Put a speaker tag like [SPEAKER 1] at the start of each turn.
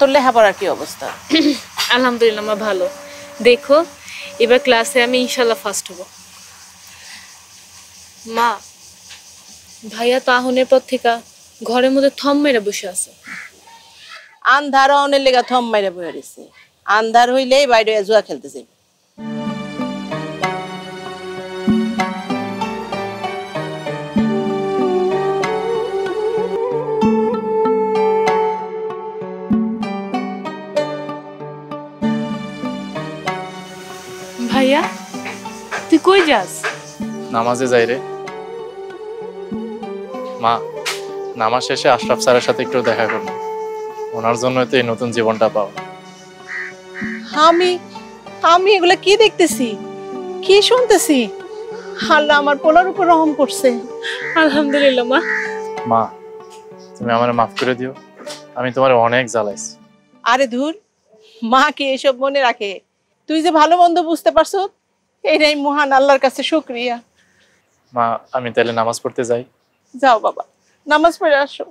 [SPEAKER 1] তোর লেখাপড়ার কি অবস্থা?
[SPEAKER 2] আলহামদুলিল্লাহ মা ভালো। দেখো এবার ক্লাসে আমি ইনশাল্লাহ ফার্স্ট হব। মা ভাইয়া তো আহনের পর থেকে ঘরের মধ্যে থম মেরে বসে আছে।
[SPEAKER 1] আন্ধার অনের লেগা থম মাইরা বয়ে রয়েছে। আন্ধার হইলেই বাইরে জুয়া খেলতে যাবে।
[SPEAKER 2] ভাইয়া তুই কই যাস?
[SPEAKER 3] নামাজে যাই রে মা। নামাজ শেষে আশরাফ স্যারের সাথে একটু দেখা করবো, ওনার জন্য তো এই নতুন জীবনটা পাও।
[SPEAKER 1] আমি আমি এগুলা কি দেখতেছি, কি শুনতেছি? আল্লাহ আমার পোলার উপর রহম করছে।
[SPEAKER 2] আলহামদুলিল্লাহ মা।
[SPEAKER 3] মা তুমি আমার মাফ করে দিও, আমি তোমার অনেক জ্বালাইছি।
[SPEAKER 1] আরে ধুর, মা কি এসব মনে রাখে? তুই যে ভালো মন্দ বুঝতে পারছো, এইটাই মহান আল্লাহর কাছে শুকরিয়া।
[SPEAKER 3] মা আমি তাহলে নামাজ পড়তে যাই।
[SPEAKER 1] যাও বাবা, নামাজ পড়ে আসো।